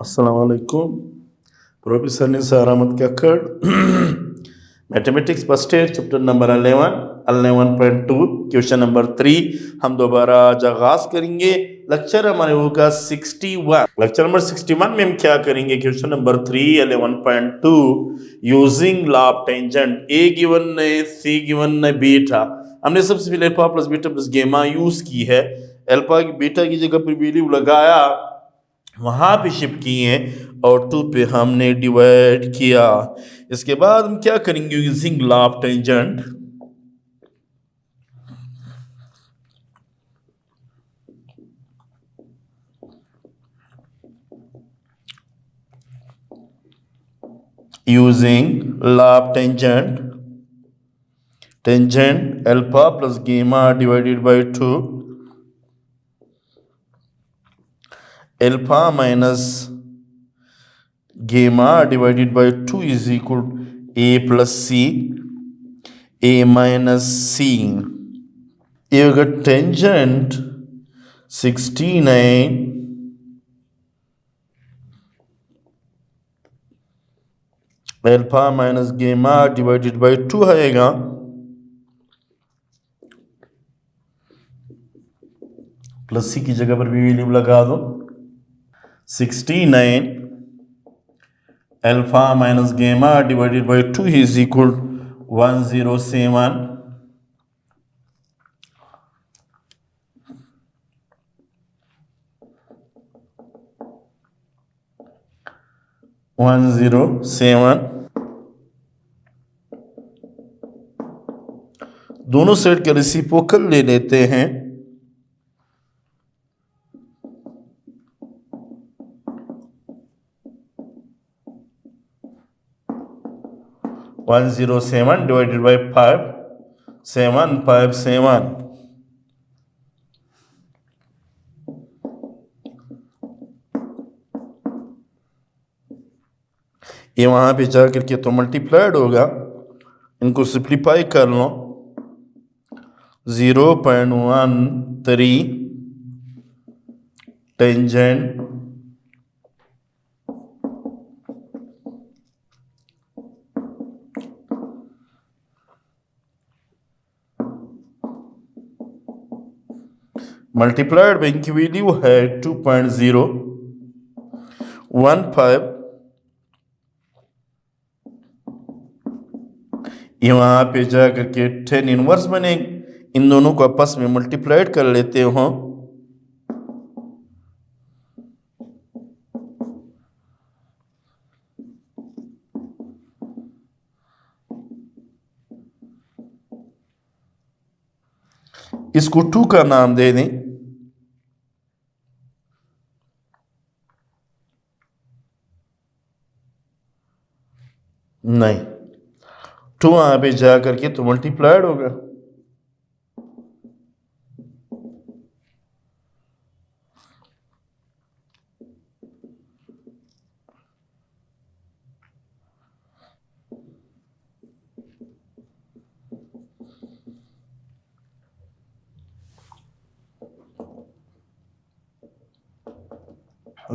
Assalamualaikum. Professor Nisar Ahmad Kakkad. Mathematics first year chapter number 11.2 question number 3 हम दोबारा आज आगाज करेंगे। लेक्चर हमारे होगा 61। लेक्चर नंबर 61 में हम क्या करेंगे? Question number 3 11.2 using law of tangent. A given है, सी गिवन है, बीटा। हमने सबसे पहले अल्फा प्लस बीटा प्लस गेमा यूज की है। अल्फा की बीटा की जगह पर वैल्यू लगाया, वहां पे शिफ्ट किए और 2 पे हमने डिवाइड किया। इसके बाद हम क्या करेंगे? Using law of tangent. Using law of tangent, tangent alpha plus gamma divided by 2, alpha minus gamma divided by 2 is equal A plus C, A minus C. ये होगा tangent 69 alpha minus gamma divided by 2 आएगा। Plus सी की जगह पर भी value लगा दो। 69 alpha minus gamma divided by 2 is equal 107। 107। दोनों साइड का रेसिप्रोकल ले लेते हैं। One 107 divided by 5, 757। ये वहां पे जा करके तो मल्टीप्लाइड होगा। इनको सिंप्लीफाई कर लो। 0.13 टेंजेंट मल्टीप्लाइड बाई इनकी वैल्यू है 2.015। ये वहां पे जा करके 10 इनवर्स बने। इन दोनों को आपस में मल्टीप्लाइड कर लेते हो। इसको 2 का नाम दे दें। नहीं, 2 वहां पे जा करके तो मल्टीप्लाइड होगा।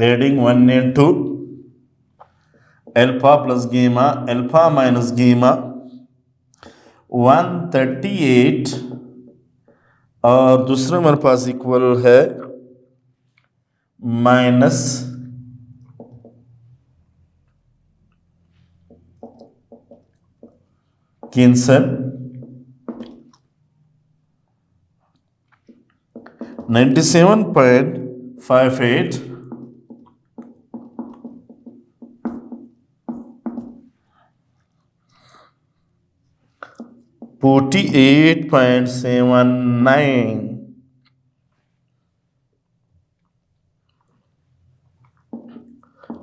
एडिंग 1 and 2, अल्फा प्लस गेमा, अल्फा माइनस गेमा 138। और दूसरा हमारे पास इक्वल है माइनस कैंसर 97.58 48.79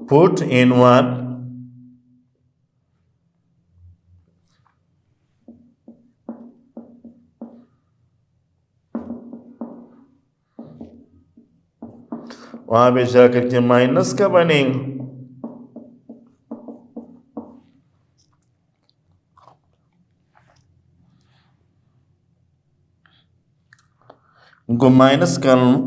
put in 1 वहां पे जाकर के माइनस का बनेंगे। उनको माइनस कर लूं।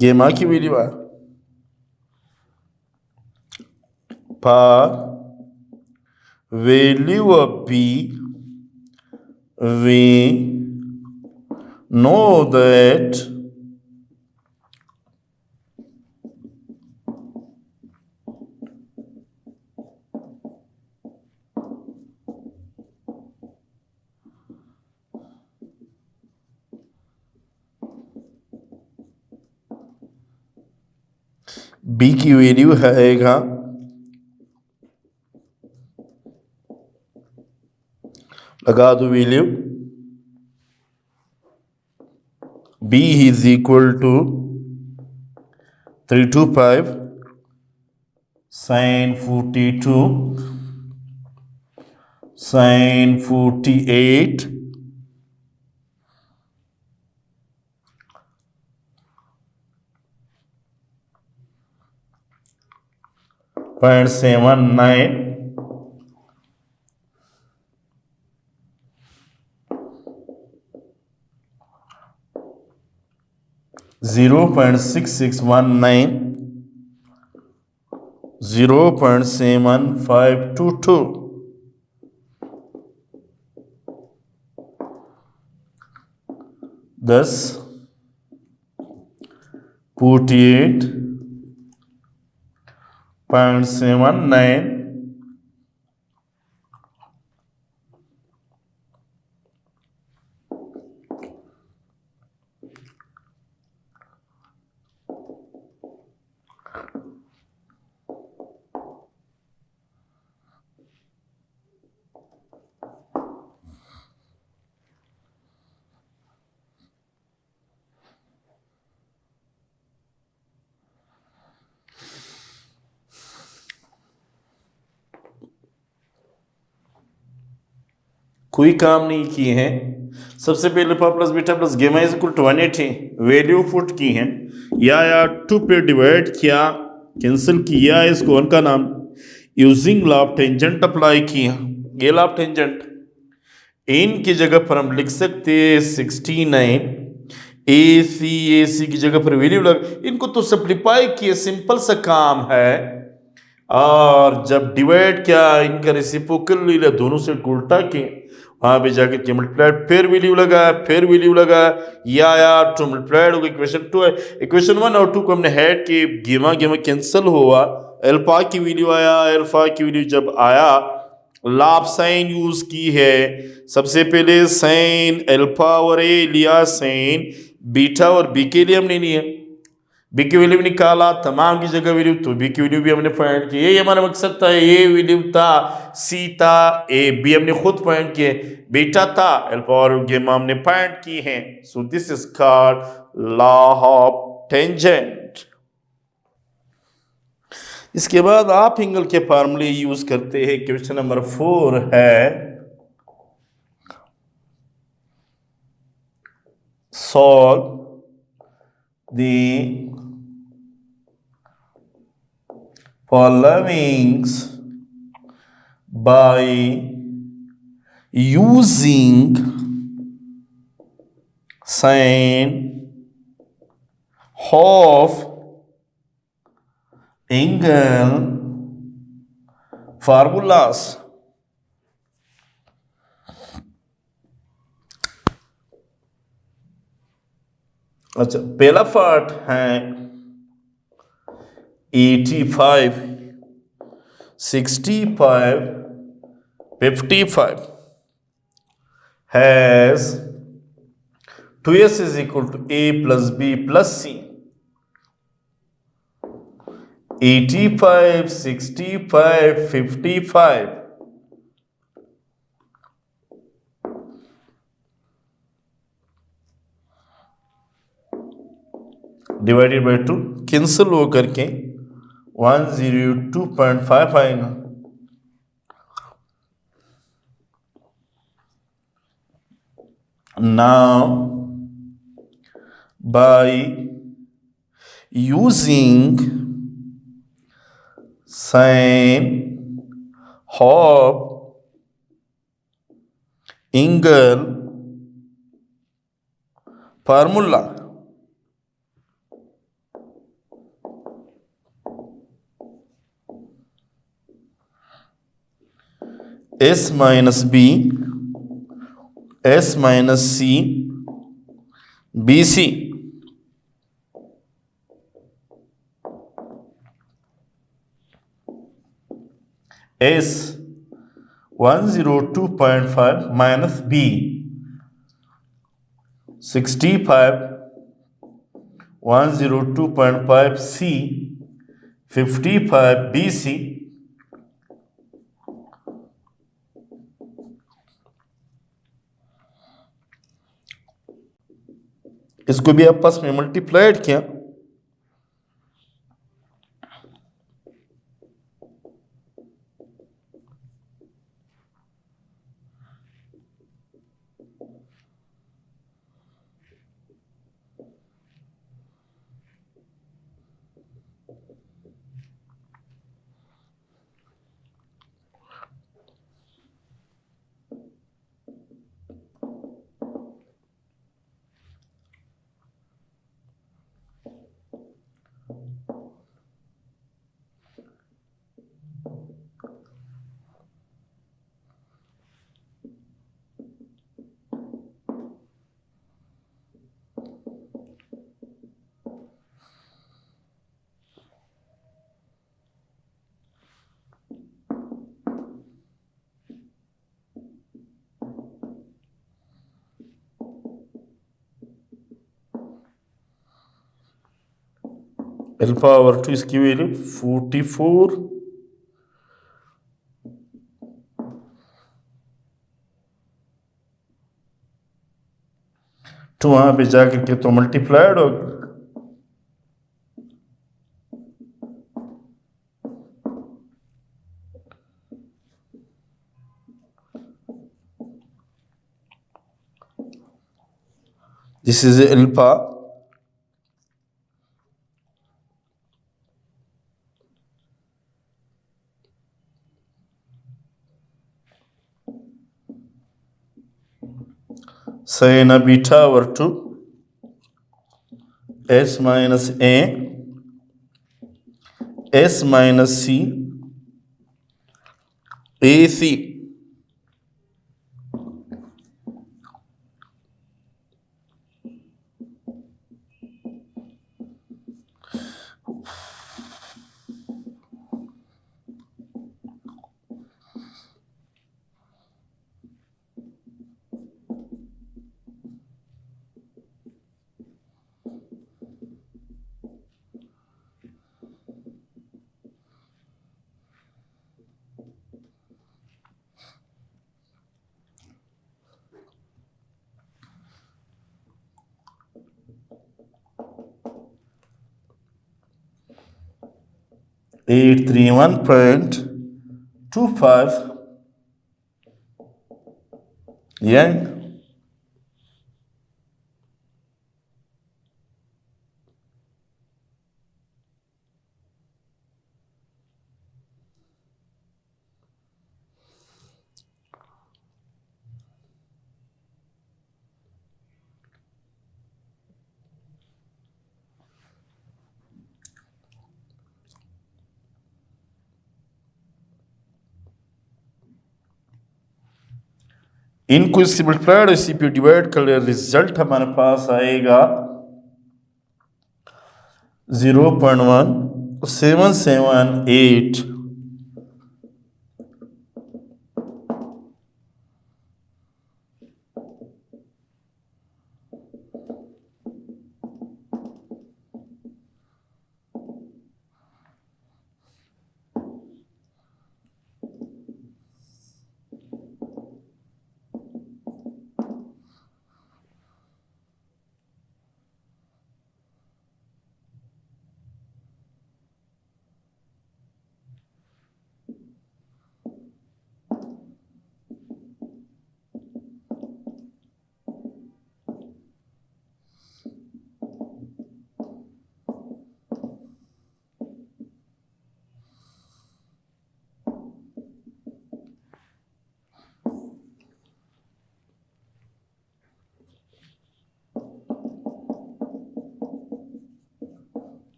गेमा की वैल्यू है for value of b, we know that b की वैल्यू हैगा लगा दो value b is equal to 325 sin 42 sin 48 0.79 0.6619 0.7522 10 48.79 कोई काम नहीं किए हैं। सबसे पहले alpha plus beta plus gamma is equal to 180 value put की है या 2 पे डिवाइड किया कैंसिल किया इसको उनका नाम using law of tangent apply किया। ये लॉ ऑफ टेंजेंट इन की जगह पर हम लिख सकते हैं 69 ए सी की जगह पर वैल्यू लग इनको तो सिंप्लीफाई किए सिंपल सा काम है और जब डिवाइड किया इनका रेसिप्रोकल ले लिया दोनों से उल्टा किए वहां पे जाकर के मल्टीप्लाइड फिर वैल्यू लगा या टू मल्टीप्लाइड होगा इक्वेशन 2 है। इक्वेशन 1 और 2 को हमने हेड के गेमा कैंसिल हुआ अल्फा की वैल्यू आया अल्फा की वैल्यू जब आया लाभ साइन यूज की है सबसे पहले साइन अल्फा और ए लिया साइन बीटा और बी के लिए हमने लिया बी की वैल्यू भी निकाला तमाम की जगह वैल्यू तो बी की वैल्यू भी हमने फाइंड की ये हमारा मकसद था ये वैल्यू था सी था ए बी हमने खुद फाइंड किए बीटा था अल्फा और गेमा हमने फाइंड की है सो this is called law of tangent. इसके बाद आप एंगल के फार्मूले यूज करते हैं। क्वेश्चन नंबर 4 है solve the followings by using sine of angle formulas। अच्छा पहला पार्ट है 85 65 55 has 2s is equal to a plus b plus c 85 65 55 divided by 2 cancel हो करके 102.5 आएगा। Now by using sine of angle formula S minus B, S minus C, BC. S 102.5 minus B 65, 102.5 C 55 BC. इसको भी आपस में multiplied किया, alpha over 2 इसकी value 44, तो वहां पे जाकर के तो मल्टीप्लाइड होगा। This is alpha, sin beta over 2 S minus A, S minus C, AC. Eight three 1.25 yang. इनको इससे मल्टीप्लाइड इसी पे डिवाइड कर ले, रिजल्ट हमारे पास आएगा 0.1778।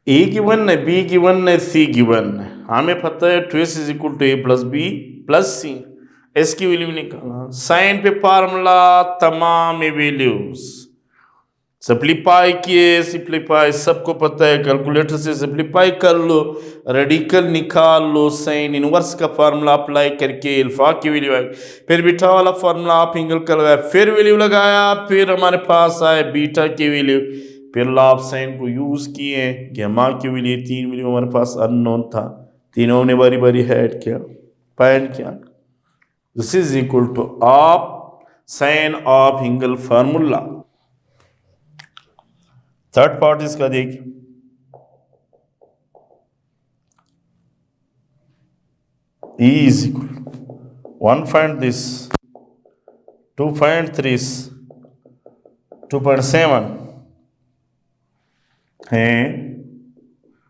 ए गिवन है, बी गिवन है, सी गिवन है। हमें पता है 2s is equal to A plus B plus C. S की वैल्यू निकालना। साइन पे फार्मूला तमाम वैल्यूज सिंप्लीफाई किए, सिंप्लीफाई सबको पता है, कैलकुलेटर से सिंप्लीफाई कर लो, रेडिकल निकाल लो, साइन इनवर्स का फार्मूला अप्लाई करके अल्फा की वैल्यू आई, फिर बीटा वाला फार्मूला आप एंगल कर लगाया, फिर वैल्यू लगाया, फिर हमारे पास आए बीटा की वैल्यू, फिर लाभ साइन को यूज किए, गेमा की वैल्यू, तीन वैल्यू हमारे पास अननोन था, तीनों ने बारी बारी ऐड किया, फाइंड किया। This is equal two of sine of angle formula. Third part इसका देखिए, E is equal 1 find this, 2 find this, 2.7 है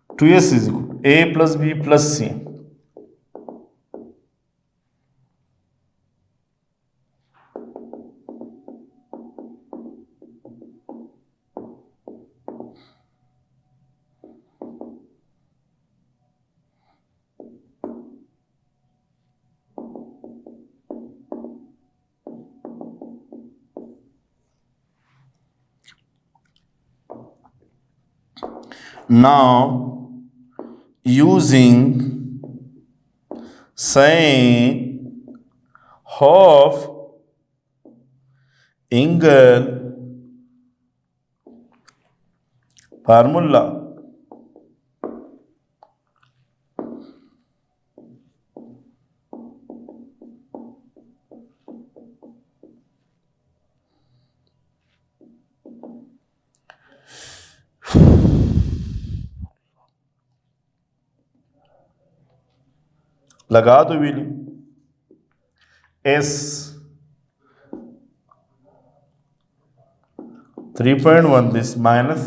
2s is equal a plus b plus c। Now using sin of angle formula, लगा दो value S 3.1 this minus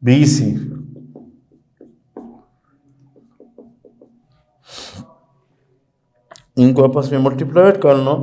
B C, इनको आपस में multiplied कर लो,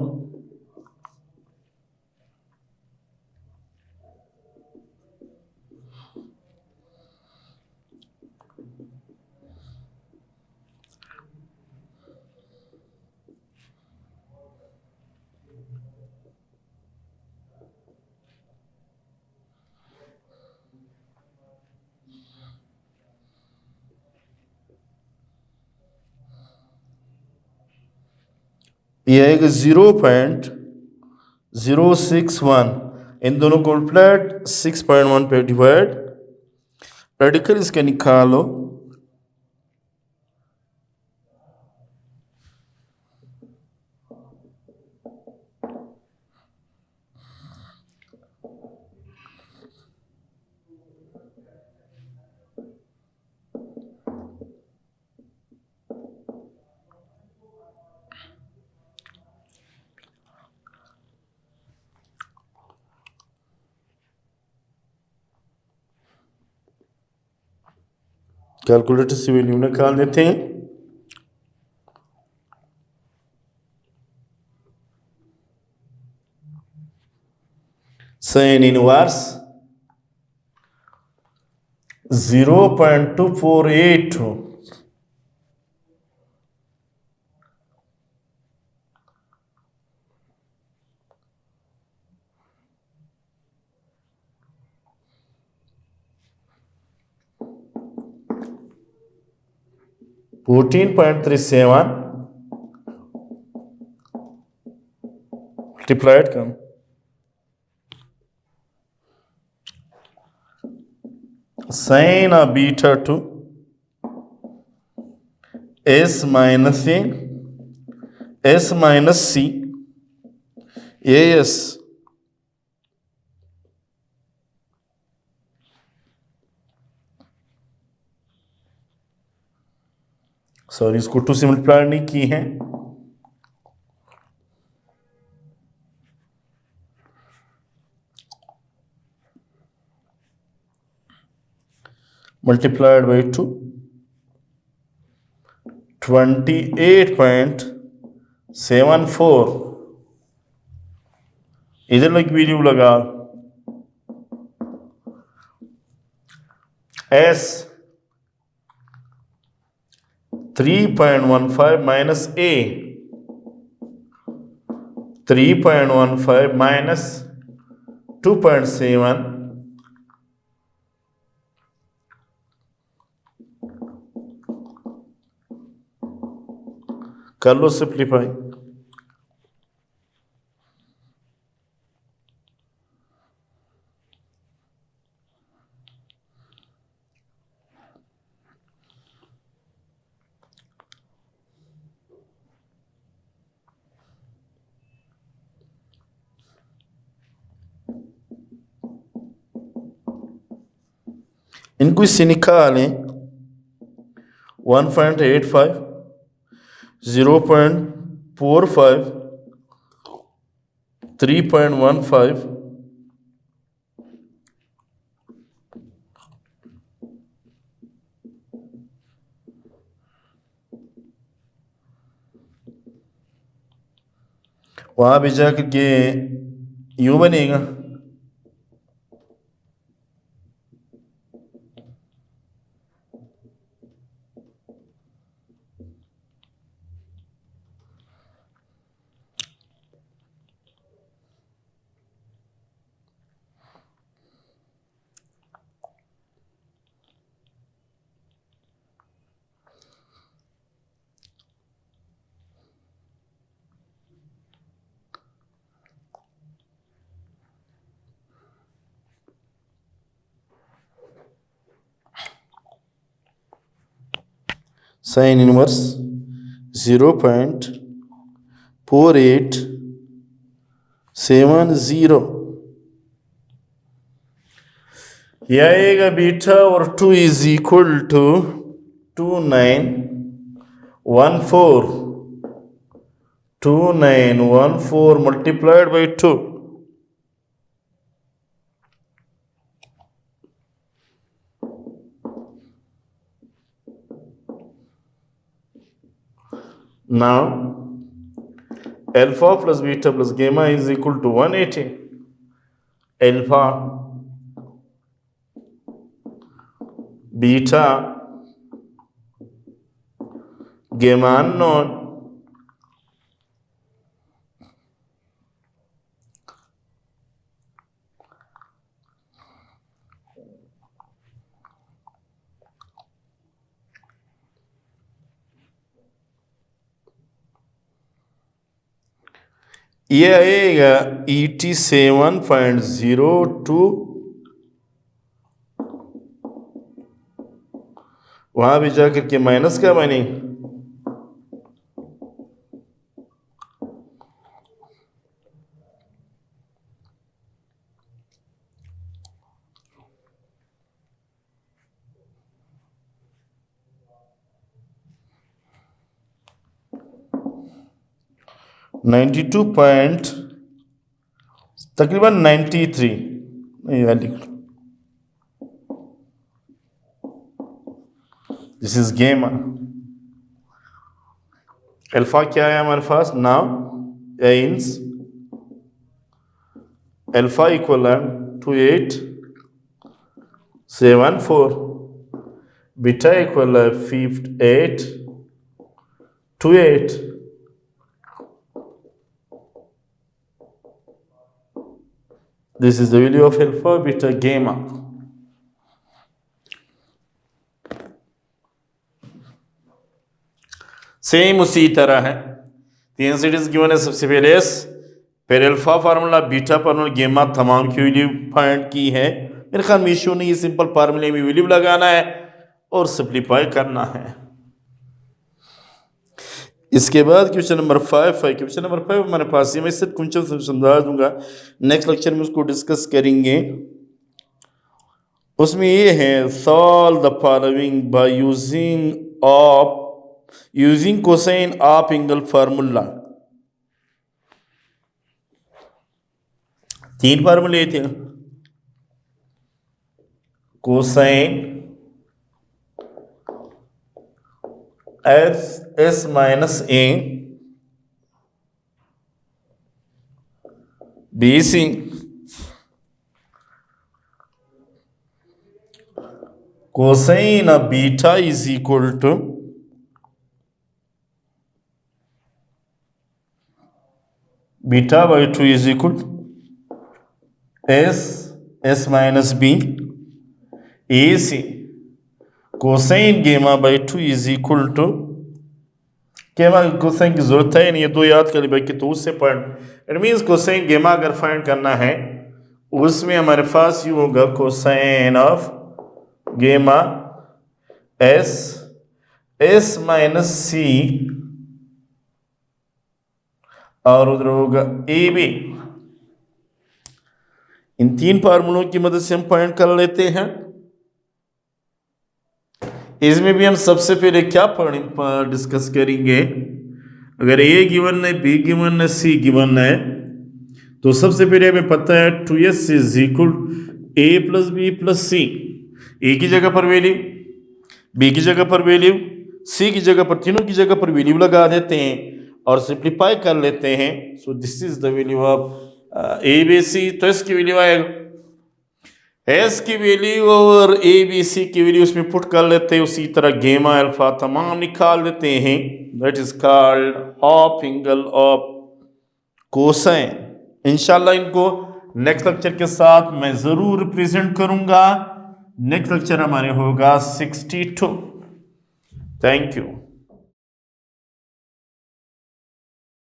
ये आएगा 0.061, इन दोनों को उल्टा 6.1 पे डिवाइड, रेडिकल इसका निकालो, कैलकुलेटर से वैल्यू निकाल देते हैं। Sine inverse 0.248 14.37 multiplied come sin of beta to s minus c, s minus c, as sorry इसको 2 से मल्टीप्लाई नहीं की है, multiplied by 2, 28.74 इधर एक वैल्यू लगा S 3.15 minus A 3.15 minus 2.7 कर लो सिंप्लीफाई। इनको इससे निकालें 1.85 0.45 3.15 वहां भी जाकर के यूं बनेगा। साइन इनवर्स 0.4870 यह आएगा बीटा और 2 is equal to 2914 multiplied by 2। Now alpha plus beta plus gamma is equal to 180. Alpha, beta, gamma unknown, ये आएगा ET7.02 वहां भी जाकर के माइनस क्या बनी 92 पॉइंट तकरीबन 93 दिस इज गेम। अल्फा क्या है हमारे पास now hence alpha equal to 2874 beta equal 5828 This is the value of alpha, beta, gamma. Same उसी तरह है तीन सीरीज गिवन है सबसे पहले एस फिर अल्फा फार्मूला बीटा फार्मूला गेमा तमाम की वैल्यू फाइंड की है। मेरे ख्याल में इशू नहीं, सिंपल फार्मूले में वैल्यू लगाना है और सिंप्लीफाई करना है। इसके बाद क्वेश्चन नंबर 5 है। क्वेश्चन नंबर 5 हमारे पास मैं सिर्फ क्वेश्चन समझा दूंगा, नेक्स्ट लेक्चर में उसको डिस्कस करेंगे। उसमें ये है solve the following by using cosine of angle formula. तीन फार्मूले थे, cosine S minus A BC cosine of beta is equal to beta by 2 is equal to S minus B. AC cosine gamma by 2 is equal to gamma cosine की जरूरत है नहीं, ये दो याद कर ली भाई कि तो उससे पॉइंट इट मीन्स कोसाइन गेमा अगर फाइंड करना है उसमें हमारे पास ये होगा कोसाइन ऑफ गेमा एस माइनस सी और उधर होगा ए बी। इन तीन फार्मूलों की मदद से हम फाइंड कर लेते हैं। इसमें भी हम सबसे पहले क्या डिस्कस करेंगे, अगर ए गिवन है, बी गिवन है, सी गिवन है, तो सबसे पहले हमें पता है 2s is equal A plus B plus C. A की जगह पर वैल्यू, बी की जगह पर वैल्यू, सी की जगह पर, तीनों की जगह पर वैल्यू लगा देते हैं और सिंप्लीफाई कर लेते हैं। So this is the value of A B C. तो इसकी वैल्यू आएगा एस की वैल्यू और ए बी सी की वैल्यू उसमें पुट कर लेते हैं। उसी तरह गेमा अल्फा तमाम निकाल देते हैं। That is called half angle of cosine. इंशाल्लाह इनको नेक्स्ट लेक्चर के साथ मैं ज़रूर प्रेजेंट करूंगा। नेक्स्ट लेक्चर हमारे होगा 62। Thank you.